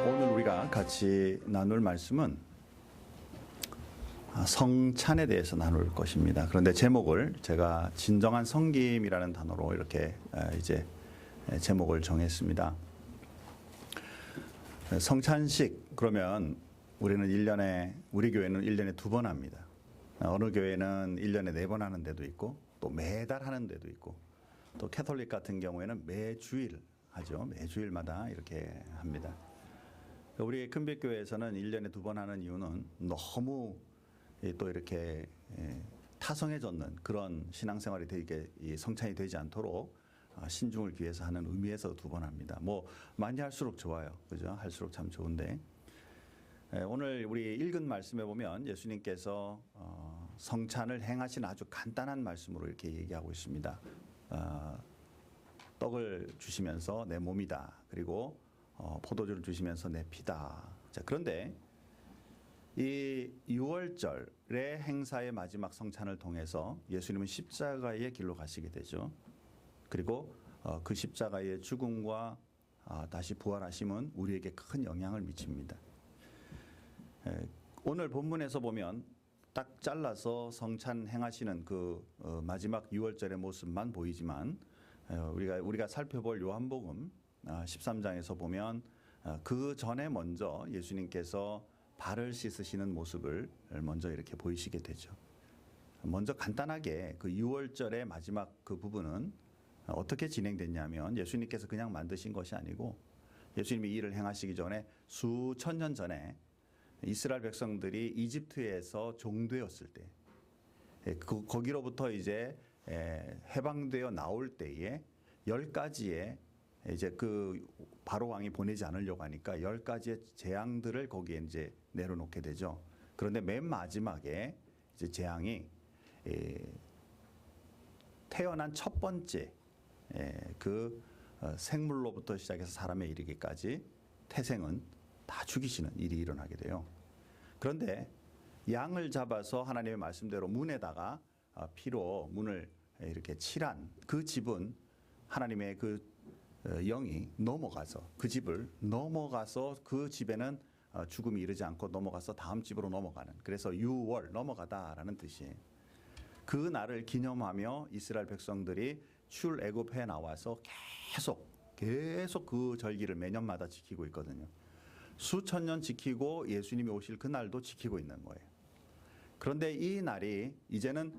오늘 우리가 같이 나눌 말씀은 성찬에 대해서 나눌 것입니다. 그런데 제목을 제가 진정한 섬김이라는 단어로 이렇게 이제 제목을 정했습니다. 성찬식 그러면 우리 교회는 1년에 2번 합니다. 어느 교회는 1년에 4번 하는 데도 있고 또 매달 하는 데도 있고 또 캐톨릭 같은 경우에는 매주일 하죠. 매주일마다 이렇게 합니다. 우리 큰빛교회에서는 1년에 2번 하는 이유는 너무 또 이렇게 타성해졌는 그런 신앙생활이 되게 성찬이 되지 않도록 신중을 기해서 하는 의미에서 2번 합니다. 뭐 많이 할수록 좋아요. 그죠? 할수록 참 좋은데 오늘 우리 읽은 말씀에 보면 예수님께서 성찬을 행하신 아주 간단한 말씀으로 이렇게 얘기하고 있습니다. 떡을 주시면서 내 몸이다. 그리고 포도주를 주시면서 내 피다. 자, 그런데 이 6월절의 행사의 마지막 성찬을 통해서 예수님은 십자가의 길로 가시게 되죠. 그리고 그 십자가의 죽음과 다시 부활하심은 우리에게 큰 영향을 미칩니다. 오늘 본문에서 보면 딱 잘라서 성찬 행하시는 그 마지막 6월절의 모습만 보이지만 우리가 살펴볼 요한복음 13장에서 보면 그 전에 먼저 예수님께서 발을 씻으시는 모습을 먼저 이렇게 보이시게 되죠. 먼저 간단하게 그 6월절의 마지막 그 부분은 어떻게 진행됐냐면 예수님께서 그냥 만드신 것이 아니고 예수님이 이 일을 행하시기 전에 수천 년 전에 이스라엘 백성들이 이집트에서 종되었을 때 거기로부터 이제 해방되어 나올 때에 10가지의 이제 그 바로 왕이 보내지 않으려고 하니까 10가지의 재앙들을 거기에 이제 내려놓게 되죠. 그런데 맨 마지막에 이제 재앙이 태어난 첫 번째 그 생물로부터 시작해서 사람에 이르기까지 태생은 다 죽이시는 일이 일어나게 돼요. 그런데 양을 잡아서 하나님의 말씀대로 문에다가 피로 문을 이렇게 칠한 그 집은 하나님의 그 영이 넘어가서 그 집을 넘어가서 그 집에는 죽음이 이르지 않고 넘어가서 다음 집으로 넘어가는, 그래서 6월 넘어가다라는 뜻이에요. 그 날을 기념하며 이스라엘 백성들이 출애굽해 나와서 계속 그 절기를 매년마다 지키고 있거든요. 수천 년 지키고 예수님이 오실 그 날도 지키고 있는 거예요. 그런데 이 날이 이제는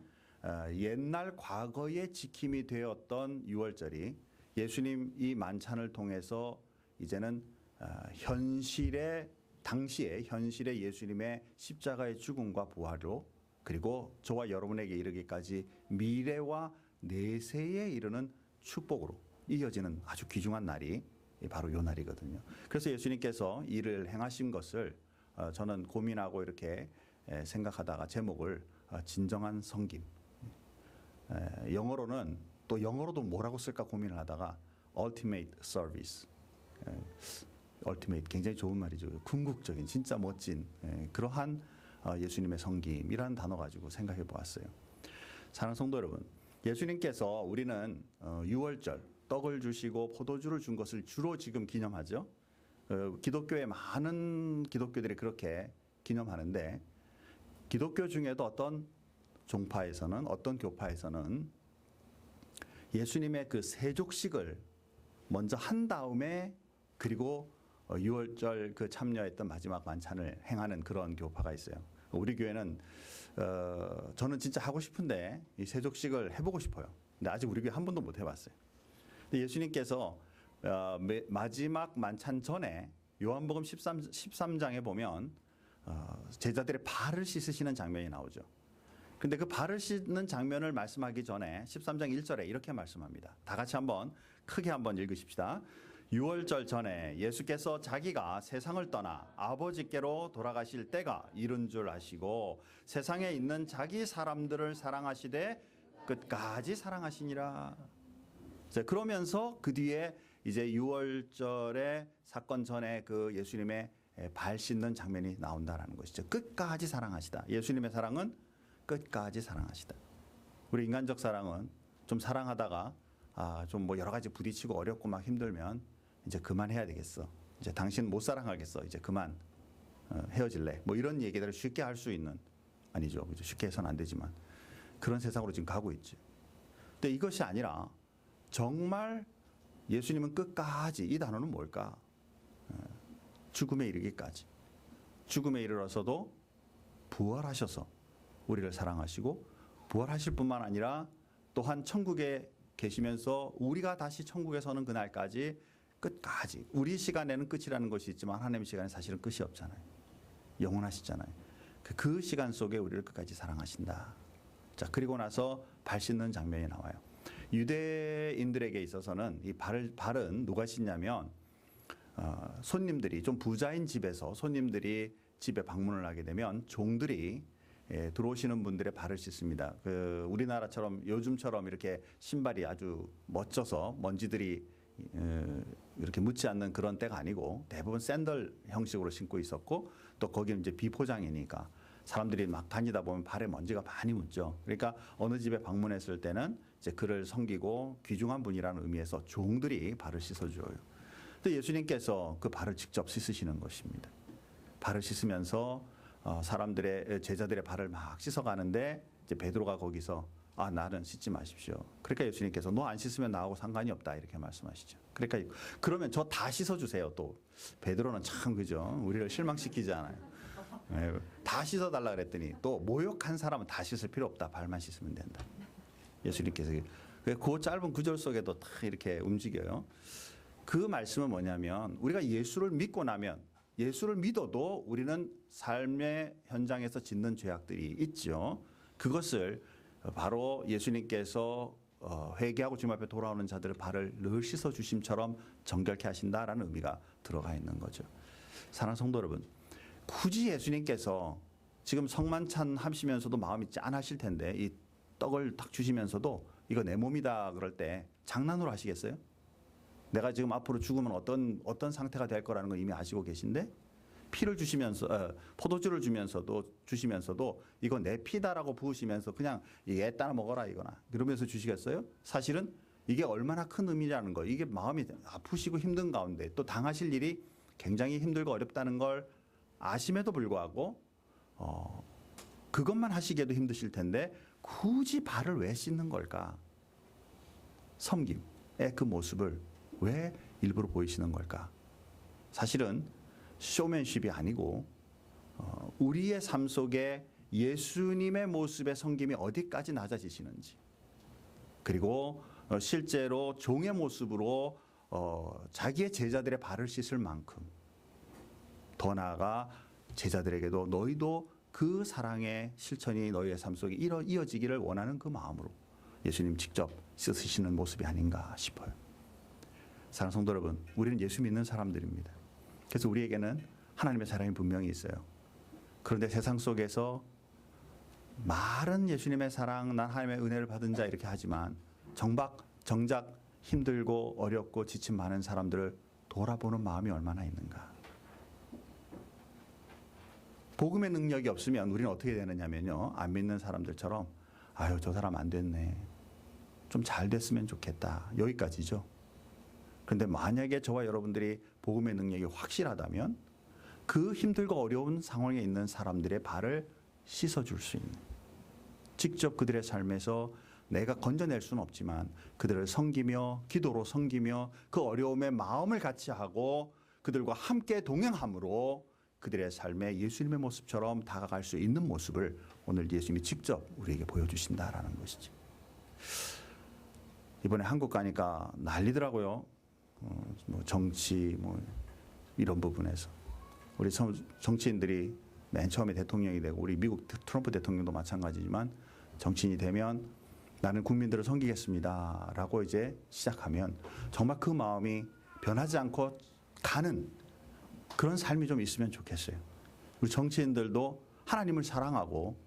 옛날 과거의 지킴이 되었던 6월절이 예수님 이 만찬을 통해서 이제는 당시의 현실의 예수님의 십자가의 죽음과 부활로, 그리고 저와 여러분에게 이르기까지 미래와 내세에 이르는 축복으로 이어지는 아주 귀중한 날이 바로 이 날이거든요. 그래서 예수님께서 이를 행하신 것을 저는 고민하고 이렇게 생각하다가 제목을 진정한 섬김, 영어로도 뭐라고 쓸까 고민을 하다가 ultimate service, ultimate 굉장히 좋은 말이죠. 궁극적인 진짜 멋진 그러한 예수님의 섬김이라는 단어 가지고 생각해 보았어요. 사랑하는 성도 여러분, 예수님께서 우리는 6월절 떡을 주시고 포도주를 준 것을 주로 지금 기념하죠. 기독교의 많은 기독교들이 그렇게 기념하는데, 기독교 중에도 어떤 종파에서는, 어떤 교파에서는 예수님의 그 세족식을 먼저 한 다음에 그리고 6월절 그 참여했던 마지막 만찬을 행하는 그런 교파가 있어요. 우리 교회는 저는 진짜 하고 싶은데 이 세족식을 해보고 싶어요. 근데 아직 우리 교회 한 번도 못 해봤어요. 근데 예수님께서 마지막 만찬 전에 요한복음 13장에 보면 제자들의 발을 씻으시는 장면이 나오죠. 근데 그 발을 씻는 장면을 말씀하기 전에 13장 1절에 이렇게 말씀합니다. 다 같이 크게 한번 읽으십시다. 6월절 전에 예수께서 자기가 세상을 떠나 아버지께로 돌아가실 때가 이른 줄 아시고 세상에 있는 자기 사람들을 사랑하시되 끝까지 사랑하시니라. 자, 그러면서 그 뒤에 이제 6월절의 사건 전에 그 예수님의 발 씻는 장면이 나온다라는 것이죠. 끝까지 사랑하시다. 예수님의 사랑은 끝까지 사랑하시다. 우리 인간적 사랑은 좀 사랑하다가 좀 뭐 여러 가지 부딪히고 어렵고 막 힘들면 이제 그만해야 되겠어. 이제 당신 못 사랑하겠어. 이제 그만 헤어질래. 뭐 이런 얘기들을 쉽게 할 수 있는, 아니죠. 그죠? 쉽게 해서는 안 되지만 그런 세상으로 지금 가고 있지. 근데 이것이 아니라 정말 예수님은 끝까지, 이 단어는 뭘까? 죽음에 이르기까지. 죽음에 이르러서도 부활하셔서 우리를 사랑하시고, 부활하실 뿐만 아니라 또한 천국에 계시면서 우리가 다시 천국에 서는 그날까지 끝까지, 우리 시간에는 끝이라는 것이 있지만 하나님의 시간에 사실은 끝이 없잖아요. 영원하시잖아요. 그 시간 속에 우리를 끝까지 사랑하신다. 자, 그리고 나서 발 씻는 장면이 나와요. 유대인들에게 있어서는 이 발은 누가 씻냐면 손님들이, 좀 부자인 집에서 손님들이 집에 방문을 하게 되면 종들이 들어오시는 분들의 발을 씻습니다. 우리나라처럼 요즘처럼 이렇게 신발이 아주 멋져서 먼지들이 이렇게 묻지 않는 그런 때가 아니고 대부분 샌들 형식으로 신고 있었고, 또 거기는 이제 비포장이니까 사람들이 막 다니다 보면 발에 먼지가 많이 묻죠. 그러니까 어느 집에 방문했을 때는 이제 그를 섬기고 귀중한 분이라는 의미에서 종들이 발을 씻어줘요. 근데 예수님께서 그 발을 직접 씻으시는 것입니다. 발을 씻으면서 사람들의, 제자들의 발을 막 씻어가는데 이제 베드로가 거기서 나는 씻지 마십시오. 그러니까 예수님께서 너 안 씻으면 나하고 상관이 없다 이렇게 말씀하시죠. 그러니까 그러면 저 다 씻어주세요. 또 베드로는 참, 그죠? 우리를 실망시키지 않아요. 다 씻어달라 그랬더니 또 모욕한 사람은 다 씻을 필요 없다. 발만 씻으면 된다. 예수님께서 그 짧은 구절 속에도 다 이렇게 움직여요. 그 말씀은 뭐냐면, 우리가 예수를 믿고 나면, 예수를 믿어도 우리는 삶의 현장에서 짓는 죄악들이 있죠. 그것을 바로 예수님께서 회개하고 주님 앞에 돌아오는 자들의 발을 늘 씻어 주심처럼 정결케 하신다라는 의미가 들어가 있는 거죠. 사랑하는 성도 여러분, 굳이 예수님께서 지금 성만찬 하시면서도 마음이 짠하실 텐데 이 떡을 딱 주시면서도 이거 내 몸이다 그럴 때 장난으로 하시겠어요? 내가 지금 앞으로 죽으면 어떤 상태가 될 거라는 걸 이미 아시고 계신데, 피를 주시면서 포도주를 주시면서도 이거 내 피다라고 부으시면서 그냥 얘 따라 먹어라 이거나 이러면서 주시겠어요? 사실은 이게 얼마나 큰 의미라는 거, 이게 마음이 아프시고 힘든 가운데 또 당하실 일이 굉장히 힘들고 어렵다는 걸 아심에도 불구하고 그것만 하시기에도 힘드실 텐데 굳이 발을 왜 씻는 걸까? 섬김의 그 모습을 왜 일부러 보이시는 걸까? 사실은 쇼맨십이 아니고 우리의 삶 속에 예수님의 모습의 섬김이 어디까지 낮아지시는지, 그리고 실제로 종의 모습으로 자기의 제자들의 발을 씻을 만큼, 더 나아가 제자들에게도 너희도 그 사랑의 실천이 너희의 삶 속에 이어지기를 원하는 그 마음으로 예수님 직접 씻으시는 모습이 아닌가 싶어요. 사랑하는 성도 여러분, 우리는 예수 믿는 사람들입니다. 그래서 우리에게는 하나님의 사랑이 분명히 있어요. 그런데 세상 속에서 말은 예수님의 사랑, 난 하나님의 은혜를 받은 자 이렇게 하지만 정작 힘들고 어렵고 지친 많은 사람들을 돌아보는 마음이 얼마나 있는가. 복음의 능력이 없으면 우리는 어떻게 되느냐면요, 안 믿는 사람들처럼 아유 저 사람 안 됐네, 좀 잘 됐으면 좋겠다, 여기까지죠. 그런데 만약에 저와 여러분들이 복음의 능력이 확실하다면 그 힘들고 어려운 상황에 있는 사람들의 발을 씻어줄 수 있는, 직접 그들의 삶에서 내가 건져낼 수는 없지만 그들을 섬기며 기도로 섬기며 그 어려움에 마음을 같이 하고 그들과 함께 동행함으로 그들의 삶에 예수님의 모습처럼 다가갈 수 있는 모습을 오늘 예수님이 직접 우리에게 보여주신다라는 것이지. 이번에 한국 가니까 난리더라고요. 뭐 정치 뭐 이런 부분에서 우리 정치인들이 맨 처음에 대통령이 되고, 우리 미국 트럼프 대통령도 마찬가지지만 정치인이 되면 나는 국민들을 섬기겠습니다라고 이제 시작하면 정말 그 마음이 변하지 않고 가는 그런 삶이 좀 있으면 좋겠어요. 우리 정치인들도 하나님을 사랑하고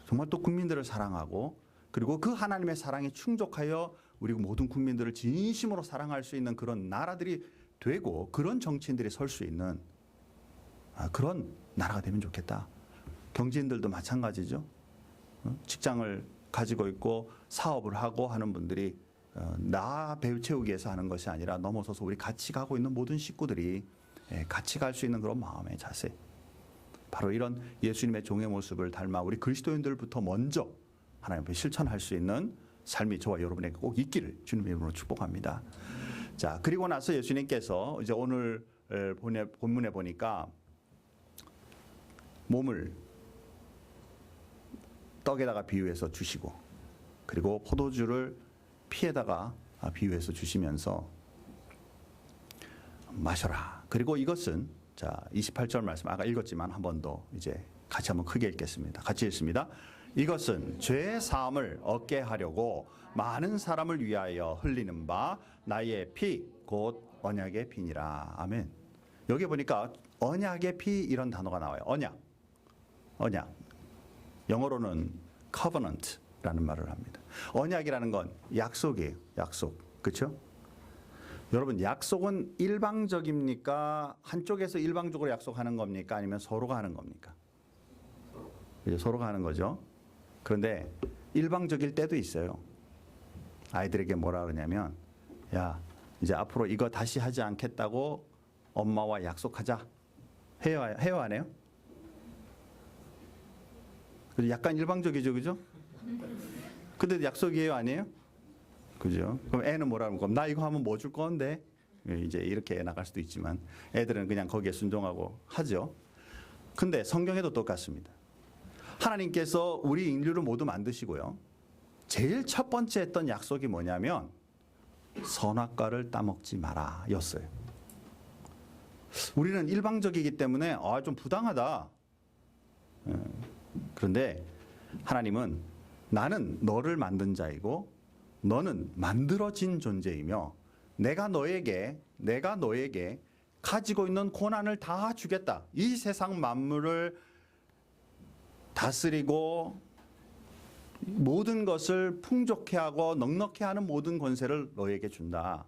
정말 또 국민들을 사랑하고, 그리고 그 하나님의 사랑에 충족하여 우리 모든 국민들을 진심으로 사랑할 수 있는 그런 나라들이 되고, 그런 정치인들이 설 수 있는 그런 나라가 되면 좋겠다. 경제인들도 마찬가지죠. 직장을 가지고 있고 사업을 하고 하는 분들이 나 배채우기 위해서 하는 것이 아니라 넘어서서 우리 같이 가고 있는 모든 식구들이 같이 갈 수 있는 그런 마음의 자세. 바로 이런 예수님의 종의 모습을 닮아 우리 그리스도인들부터 먼저 하나님 앞에 실천할 수 있는 삶이 저와 여러분에게 꼭 있기를 주님의 이름으로 축복합니다. 자, 그리고 나서 예수님께서 이제 오늘 본문에 보니까 몸을 떡에다가 비유해서 주시고 그리고 포도주를 피에다가 비유해서 주시면서 마셔라. 그리고 이것은 자 28절 말씀 아까 읽었지만 한 번 더 이제 같이 한번 크게 읽겠습니다. 같이 읽습니다. 이것은 죄 사함을 얻게 하려고 많은 사람을 위하여 흘리는 바 나의 피 곧 언약의 피니라. 아멘. 여기 보니까 언약의 피 이런 단어가 나와요. 언약. 영어로는 covenant라는 말을 합니다. 언약이라는 건 약속이에요. 약속. 그렇죠? 여러분 약속은 일방적입니까? 한쪽에서 일방적으로 약속하는 겁니까? 아니면 서로가 하는 겁니까? 서로가 하는 거죠. 그런데 일방적일 때도 있어요. 아이들에게 뭐라 그러냐면 야 이제 앞으로 이거 다시 하지 않겠다고 엄마와 약속하자. 해요 안 해요? 약간 일방적이죠. 그죠? 근데 약속이에요 아니에요? 그죠? 그럼 애는 뭐라 그러면 나 이거 하면 뭐 줄 건데? 이제 이렇게 나갈 수도 있지만 애들은 그냥 거기에 순종하고 하죠. 근데 성경에도 똑같습니다. 하나님께서 우리 인류를 모두 만드시고요. 제일 첫 번째 했던 약속이 뭐냐면 선악과를 따먹지 마라 였어요. 우리는 일방적이기 때문에 좀 부당하다. 그런데 하나님은 나는 너를 만든 자이고 너는 만들어진 존재이며 내가 너에게 가지고 있는 고난을 다 주겠다. 이 세상 만물을 다스리고 모든 것을 풍족해 하고 넉넉해 하는 모든 권세를 너에게 준다.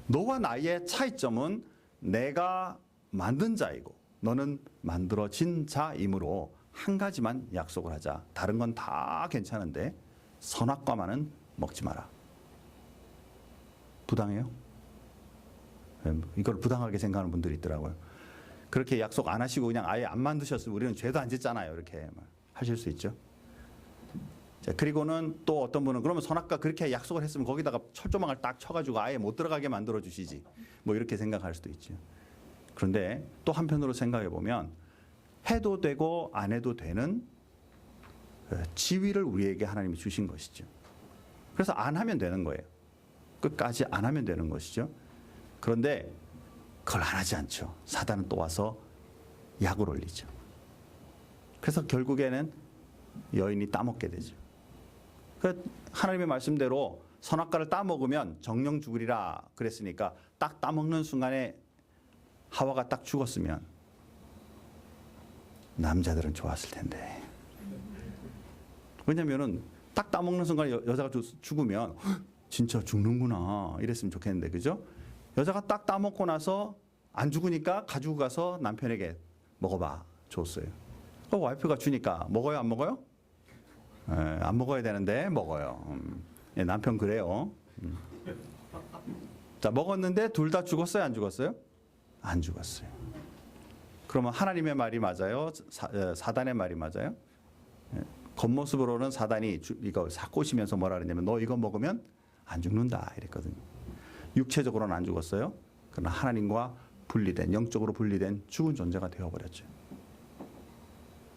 너와 나의 차이점은 내가 만든 자이고 너는 만들어진 자이므로 한 가지만 약속을 하자. 다른 건 다 괜찮은데 선악과만은 먹지 마라. 부당해요? 이걸 부당하게 생각하는 분들이 있더라고요. 그렇게 약속 안 하시고 그냥 아예 안 만드셨으면 우리는 죄도 안 짓잖아요. 이렇게 하실 수 있죠. 자, 그리고는 또 어떤 분은 그러면 선악과 그렇게 약속을 했으면 거기다가 철조망을 딱 쳐가지고 아예 못 들어가게 만들어 주시지. 뭐 이렇게 생각할 수도 있죠. 그런데 또 한편으로 생각해 보면 해도 되고 안 해도 되는 지위를 우리에게 하나님이 주신 것이죠. 그래서 안 하면 되는 거예요. 끝까지 안 하면 되는 것이죠. 그런데 그걸 안 하지 않죠. 사단은 또 와서 약을 올리죠. 그래서 결국에는 여인이 따먹게 되죠. 하나님의 말씀대로 선악과를 따먹으면 정령 죽으리라 그랬으니까 딱 따먹는 순간에 하와가 딱 죽었으면 남자들은 좋았을 텐데. 왜냐면은 딱 따먹는 순간에 여자가 죽으면 진짜 죽는구나 이랬으면 좋겠는데 그죠? 여자가 딱 따먹고 나서 안 죽으니까 가지고 가서 남편에게 먹어봐 줬어요. 와이프가 주니까 먹어요 안 먹어요? 안 먹어야 되는데 먹어요. 남편 그래요. 자 먹었는데 둘 다 죽었어요 안 죽었어요? 안 죽었어요. 그러면 하나님의 말이 맞아요? 사단의 말이 맞아요? 겉모습으로는 사단이 이거 꼬시면서 뭐라 그러냐면 너 이거 먹으면 안 죽는다 이랬거든요. 육체적으로는 안 죽었어요. 그러나 하나님과 분리된 영적으로 분리된 죽은 존재가 되어버렸죠.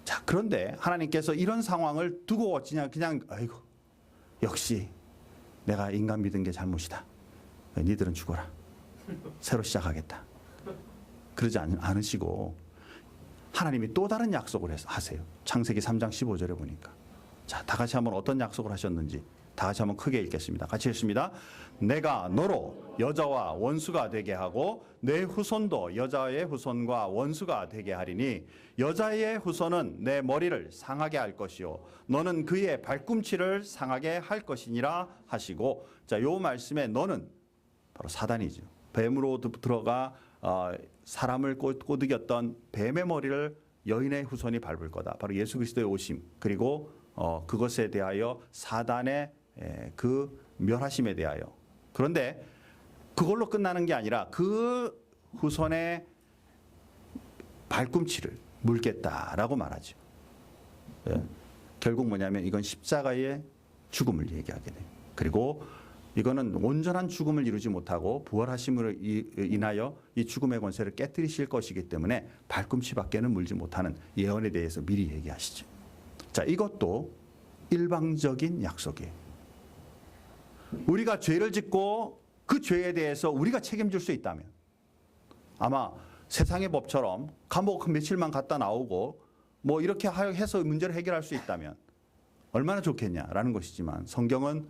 자 그런데 하나님께서 이런 상황을 두고 그냥 아이고 역시 내가 인간 믿은 게 잘못이다. 니들은 죽어라. 새로 시작하겠다. 그러지 않으시고 하나님이 또 다른 약속을 하세요. 창세기 3장 15절에 보니까. 자, 다 같이 한번 어떤 약속을 하셨는지 다 같이 한번 크게 읽겠습니다. 같이 읽습니다. 내가 너로 여자와 원수가 되게 하고 내 후손도 여자의 후손과 원수가 되게 하리니 여자의 후손은 내 머리를 상하게 할 것이요 너는 그의 발꿈치를 상하게 할 것이니라 하시고 자, 요 말씀에 너는 바로 사단이죠. 뱀으로 들어가 사람을 꼬드겼던 뱀의 머리를 여인의 후손이 밟을 거다. 바로 예수 그리스도의 오심 그리고 그것에 대하여 사단의 그 멸하심에 대하여. 그런데 그걸로 끝나는 게 아니라 그 후손의 발꿈치를 물겠다라고 말하죠. 예. 결국 뭐냐면 이건 십자가의 죽음을 얘기하게 돼요. 그리고 이거는 온전한 죽음을 이루지 못하고 부활하심으로 인하여 이 죽음의 권세를 깨뜨리실 것이기 때문에 발꿈치밖에는 물지 못하는 예언에 대해서 미리 얘기하시죠. 자, 이것도 일방적인 약속이에요. 우리가 죄를 짓고 그 죄에 대해서 우리가 책임질 수 있다면 아마 세상의 법처럼 감옥 며칠만 갔다 나오고 뭐 이렇게 해서 문제를 해결할 수 있다면 얼마나 좋겠냐라는 것이지만 성경은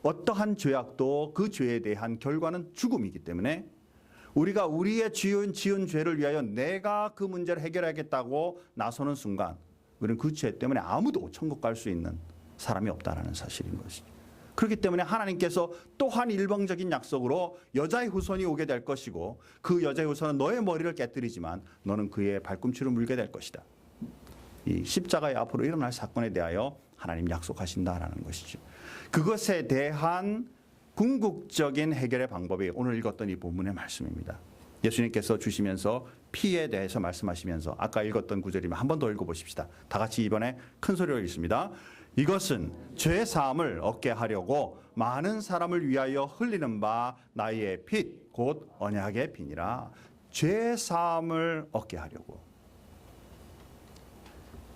어떠한 죄악도 그 죄에 대한 결과는 죽음이기 때문에 우리가 우리의 지은 죄를 위하여 내가 그 문제를 해결하겠다고 나서는 순간 우리는 그 죄 때문에 아무도 천국 갈 수 있는 사람이 없다라는 사실인 것이죠. 그렇기 때문에 하나님께서 또한 일방적인 약속으로 여자의 후손이 오게 될 것이고 그 여자의 후손은 너의 머리를 깨뜨리지만 너는 그의 발꿈치로 물게 될 것이다. 이 십자가의 앞으로 일어날 사건에 대하여 하나님 약속하신다라는 것이죠. 그것에 대한 궁극적인 해결의 방법이 오늘 읽었던 이 본문의 말씀입니다. 예수님께서 주시면서 피에 대해서 말씀하시면서 아까 읽었던 구절이면 한 번 더 읽어보십시다. 다 같이 이번에 큰 소리로 읽습니다. 이것은 죄 사함을 얻게 하려고 많은 사람을 위하여 흘리는 바 나의 피 곧 언약의 피니라. 죄 사함을 얻게 하려고.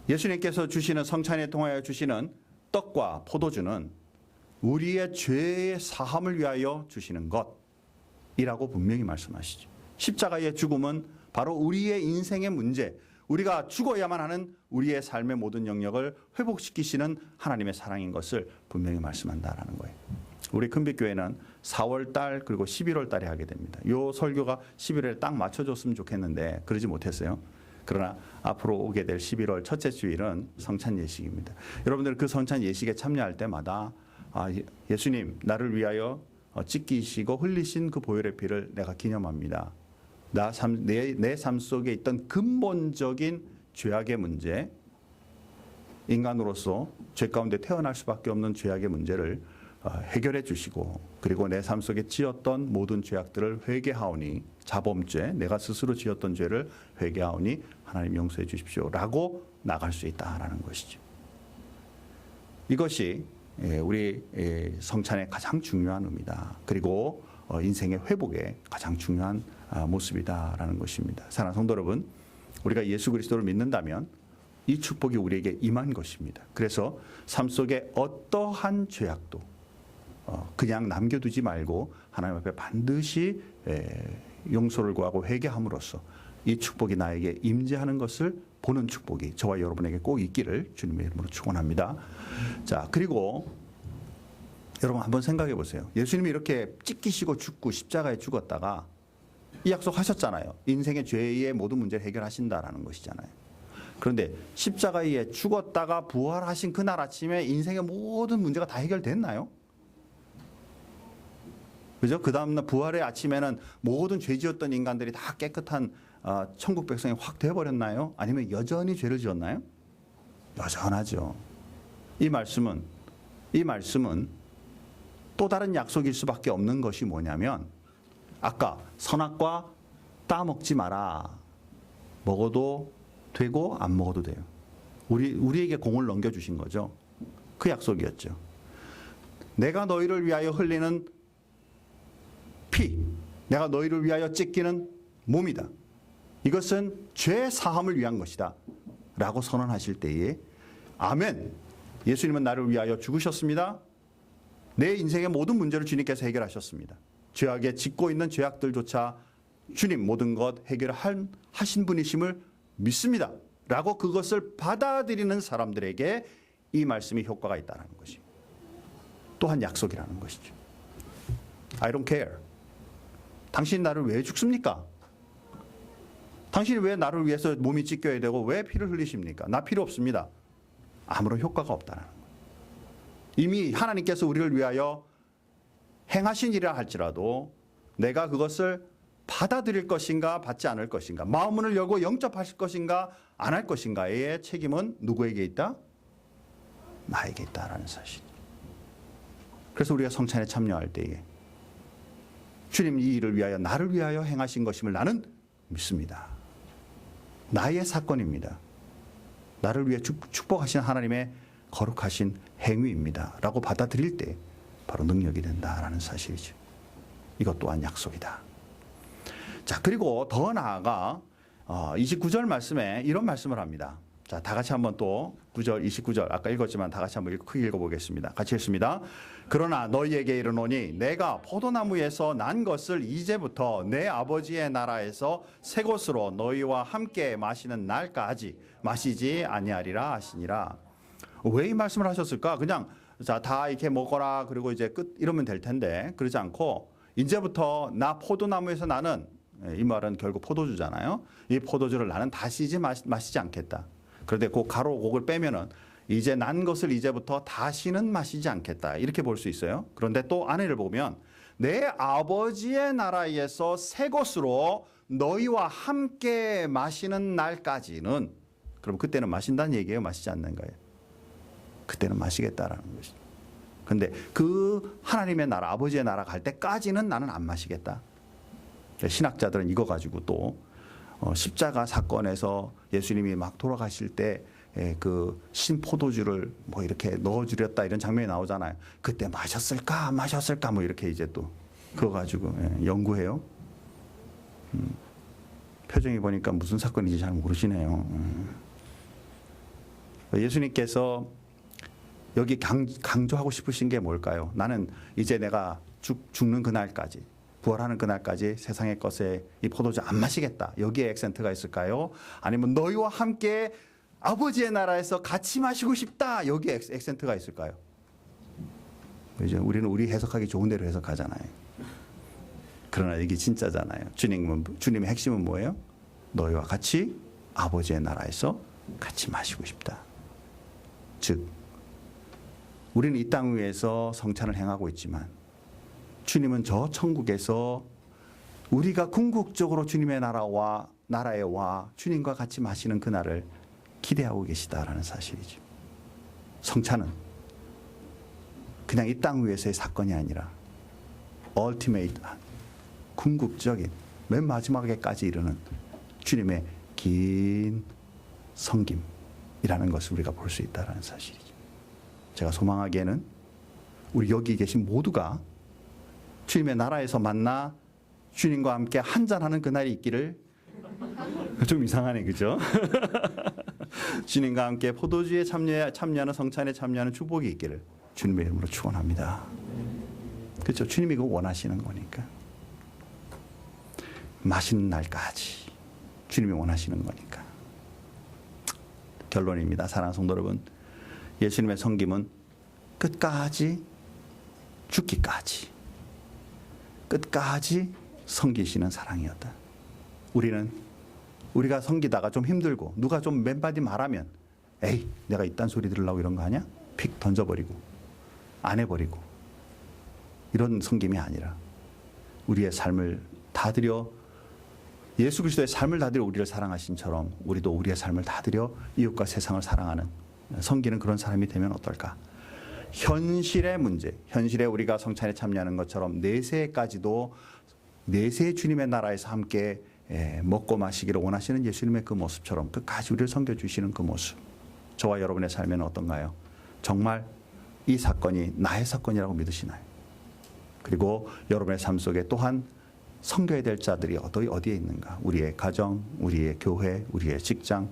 예수님께서 주시는 성찬에 통하여 주시는 떡과 포도주는 우리의 죄의 사함을 위하여 주시는 것이라고 분명히 말씀하시죠. 십자가의 죽음은 바로 우리의 인생의 문제, 우리가 죽어야만 하는 우리의 삶의 모든 영역을 회복시키시는 하나님의 사랑인 것을 분명히 말씀한다라는 거예요. 우리 큰빛교회는 4월 달 그리고 11월 달에 하게 됩니다. 이 설교가 11월에 딱 맞춰줬으면 좋겠는데 그러지 못했어요. 그러나 앞으로 오게 될 11월 첫째 주일은 성찬 예식입니다. 여러분들 그 성찬 예식에 참여할 때마다 예수님 나를 위하여 찢기시고 흘리신 그 보혈의 피를 내가 기념합니다. 내 삶 속에 있던 근본적인 죄악의 문제, 인간으로서 죄 가운데 태어날 수밖에 없는 죄악의 문제를 해결해 주시고 그리고 내 삶 속에 지었던 모든 죄악들을 회개하오니 자범죄, 내가 스스로 지었던 죄를 회개하오니 하나님 용서해 주십시오라고 나갈 수 있다라는 것이죠. 이것이 우리 성찬의 가장 중요한 의미다. 그리고 인생의 회복의 가장 중요한 모습이다라는 것입니다. 사랑하는 성도 여러분, 우리가 예수 그리스도를 믿는다면 이 축복이 우리에게 임한 것입니다. 그래서 삶 속에 어떠한 죄악도 그냥 남겨두지 말고 하나님 앞에 반드시 용서를 구하고 회개함으로써 이 축복이 나에게 임재하는 것을 보는 축복이 저와 여러분에게 꼭 있기를 주님의 이름으로 축원합니다. 자, 그리고 여러분 한번 생각해 보세요. 예수님이 이렇게 찢기시고 죽고 십자가에 죽었다가 이 약속하셨잖아요. 인생의 죄의 모든 문제를 해결하신다라는 것이잖아요. 그런데 십자가에 죽었다가 부활하신 그날 아침에 인생의 모든 문제가 다 해결됐나요? 그죠? 그 다음날 부활의 아침에는 모든 죄 지었던 인간들이 다 깨끗한 천국 백성이 확 되어버렸나요? 아니면 여전히 죄를 지었나요? 여전하죠. 이 말씀은 또 다른 약속일 수밖에 없는 것이 뭐냐면 아까 선악과 따먹지 마라. 먹어도 되고 안 먹어도 돼요. 우리에게 공을 넘겨주신 거죠. 그 약속이었죠. 내가 너희를 위하여 흘리는 피, 내가 너희를 위하여 찢기는 몸이다. 이것은 죄 사함을 위한 것이다. 라고 선언하실 때에 아멘. 예수님은 나를 위하여 죽으셨습니다. 내 인생의 모든 문제를 주님께서 해결하셨습니다. 죄악에 짓고 있는 죄악들조차 주님 모든 것 해결하신 분이심을 믿습니다. 라고 그것을 받아들이는 사람들에게 이 말씀이 효과가 있다는 것이 또한 약속이라는 것이죠. I don't care. 당신이 나를 왜 죽습니까? 당신이 왜 나를 위해서 몸이 찢겨야 되고 왜 피를 흘리십니까? 나 필요 없습니다. 아무런 효과가 없다는 거예요. 이미 하나님께서 우리를 위하여 행하신 일이라 할지라도 내가 그것을 받아들일 것인가 받지 않을 것인가, 마음문을 열고 영접하실 것인가 안 할 것인가의 책임은 누구에게 있다? 나에게 있다라는 사실. 그래서 우리가 성찬에 참여할 때에 주님 이 일을 위하여 나를 위하여 행하신 것임을 나는 믿습니다. 나의 사건입니다. 나를 위해 축복하신 하나님의 거룩하신 행위입니다. 라고 받아들일 때 바로 능력이 된다라는 사실이죠. 이것 또한 약속이다. 자, 그리고 더 나아가 29절 말씀에 이런 말씀을 합니다. 자, 다 같이 한번 또 9절, 29절 아까 읽었지만 다 같이 한번 크게 읽어보겠습니다. 같이 읽습니다. 그러나 너희에게 이르노니 내가 포도나무에서 난 것을 이제부터 내 아버지의 나라에서 새 것으로 너희와 함께 마시는 날까지 마시지 아니하리라 하시니라. 왜 이 말씀을 하셨을까? 그냥 자, 다 이렇게 먹어라 그리고 이제 끝 이러면 될 텐데 그러지 않고 이제부터 나 포도나무에서 나는, 이 말은 결국 포도주잖아요. 이 포도주를 나는 다시 마시지 않겠다. 그런데 그 가로 곡을 빼면은 이제 난 것을 이제부터 다시는 마시지 않겠다. 이렇게 볼 수 있어요. 그런데 또 안에를 보면 내 아버지의 나라에서 새 것으로 너희와 함께 마시는 날까지는, 그럼 그때는 마신다는 얘기예요? 마시지 않는 거예요? 그때는 마시겠다라는 것이죠. 근데 그 하나님의 나라, 아버지의 나라 갈 때까지는 나는 안 마시겠다. 신학자들은 이거 가지고 또 십자가 사건에서 예수님이 막 돌아가실 때 그 신포도주를 뭐 이렇게 넣어주렸다 이런 장면이 나오잖아요. 그때 마셨을까 안 마셨을까 뭐 이렇게 이제 또 그거 가지고 연구해요. 표정이 보니까 무슨 사건인지 잘 모르시네요. 예수님께서 여기 강조하고 싶으신 게 뭘까요? 나는 이제 내가 죽는 그날까지, 부활하는 그날까지 세상의 것에 이 포도주 안 마시겠다. 여기에 액센트가 있을까요? 아니면 너희와 함께 아버지의 나라에서 같이 마시고 싶다. 여기에 액센트가 있을까요? 그죠? 우리는 우리 해석하기 좋은 대로 해석하잖아요. 그러나 이게 진짜잖아요. 주님의 핵심은 뭐예요? 너희와 같이 아버지의 나라에서 같이 마시고 싶다. 즉 우리는 이 땅 위에서 성찬을 행하고 있지만 주님은 저 천국에서 우리가 궁극적으로 주님의 나라에 와 주님과 같이 마시는 그날을 기대하고 계시다라는 사실이죠. 성찬은 그냥 이 땅 위에서의 사건이 아니라 ultimate, 궁극적인 맨 마지막에까지 이르는 주님의 긴 섬김이라는 것을 우리가 볼 수 있다는 사실이죠. 제가 소망하기에는 우리 여기 계신 모두가 주님의 나라에서 만나 주님과 함께 한잔하는 그날이 있기를. 좀 이상하네, 그죠? 주님과 함께 포도주에 참여하는 성찬에 참여하는 축복이 있기를 주님의 이름으로 축원합니다. 그렇죠? 주님이 그거 원하시는 거니까. 마시는 날까지 주님이 원하시는 거니까. 결론입니다. 사랑하는 성도 여러분, 예수님의 섬김은 끝까지, 죽기까지 끝까지 섬기시는 사랑이었다. 우리가 섬기다가 좀 힘들고 누가 좀 맨바디 말하면 에이 내가 이딴 소리 들으려고 이런 거 하냐? 픽 던져버리고 안 해버리고 이런 섬김이 아니라 우리의 삶을 다 드려, 예수 그리스도의 삶을 다 드려 우리를 사랑하신처럼 우리도 우리의 삶을 다 드려 이웃과 세상을 사랑하는, 섬기는 그런 사람이 되면 어떨까? 현실의 문제, 현실에 우리가 성찬에 참여하는 것처럼 내세까지도 내세 주님의 나라에서 함께 먹고 마시기를 원하시는 예수님의 그 모습처럼 끝까지 우리를 섬겨주시는 그 모습, 저와 여러분의 삶에는 어떤가요? 정말 이 사건이 나의 사건이라고 믿으시나요? 그리고 여러분의 삶 속에 또한 섬겨야 될 자들이 어디에 있는가? 우리의 가정, 우리의 교회, 우리의 직장,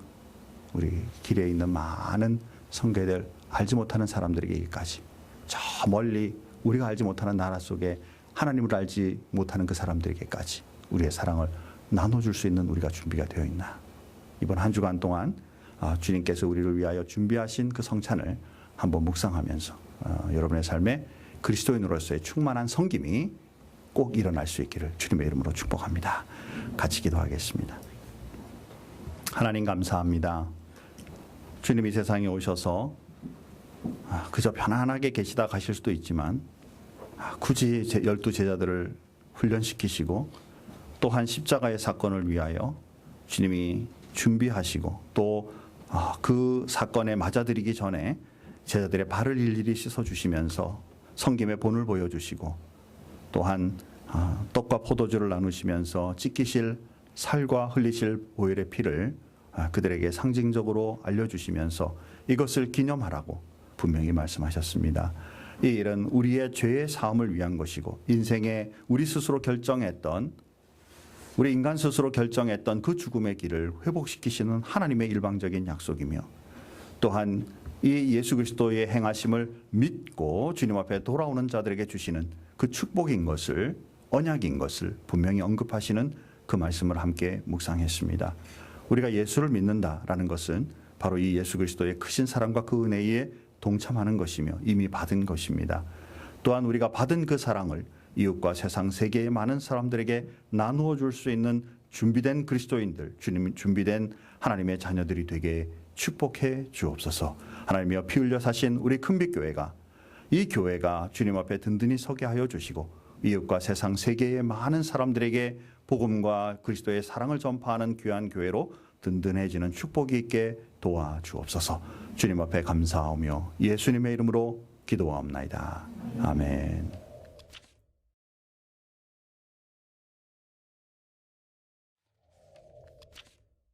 우리 길에 있는 많은 섬겨야 될 알지 못하는 사람들에게까지, 저 멀리 우리가 알지 못하는 나라 속에 하나님을 알지 못하는 그 사람들에게까지 우리의 사랑을 나눠줄 수 있는 우리가 준비가 되어 있나? 이번 한 주간 동안 주님께서 우리를 위하여 준비하신 그 성찬을 한번 묵상하면서 여러분의 삶에 그리스도인으로서의 충만한 섬김이 꼭 일어날 수 있기를 주님의 이름으로 축복합니다. 같이 기도하겠습니다. 하나님 감사합니다. 주님이 세상에 오셔서 그저 편안하게 계시다 가실 수도 있지만 굳이 12 제자들을 훈련시키시고 또한 십자가의 사건을 위하여 주님이 준비하시고 또 그 사건에 맞아들이기 전에 제자들의 발을 일일이 씻어주시면서 섬김의 본을 보여주시고 또한 떡과 포도주를 나누시면서 찢기실 살과 흘리실 보혈의 피를 그들에게 상징적으로 알려주시면서 이것을 기념하라고 분명히 말씀하셨습니다. 이 일은 우리의 죄의 사함을 위한 것이고 인생에 우리 인간 스스로 결정했던 그 죽음의 길을 회복시키시는 하나님의 일방적인 약속이며 또한 이 예수 그리스도의 행하심을 믿고 주님 앞에 돌아오는 자들에게 주시는 그 축복인 것을, 언약인 것을 분명히 언급하시는 그 말씀을 함께 묵상했습니다. 우리가 예수를 믿는다라는 것은 바로 이 예수 그리스도의 크신 사랑과 그 은혜에 동참하는 것이며 이미 받은 것입니다. 또한 우리가 받은 그 사랑을 이웃과 세상 세계의 많은 사람들에게 나누어 줄 수 있는 준비된 그리스도인들, 주님 준비된 하나님의 자녀들이 되게 축복해 주옵소서. 하나님이여 피 흘려 사신 우리 큰빛교회가 이 교회가 주님 앞에 든든히 서게 하여 주시고 이웃과 세상 세계의 많은 사람들에게 복음과 그리스도의 사랑을 전파하는 귀한 교회로 든든해지는 축복이 있게 도와주옵소서. 주님 앞에 감사하며 예수님의 이름으로 기도하옵나이다. 아멘.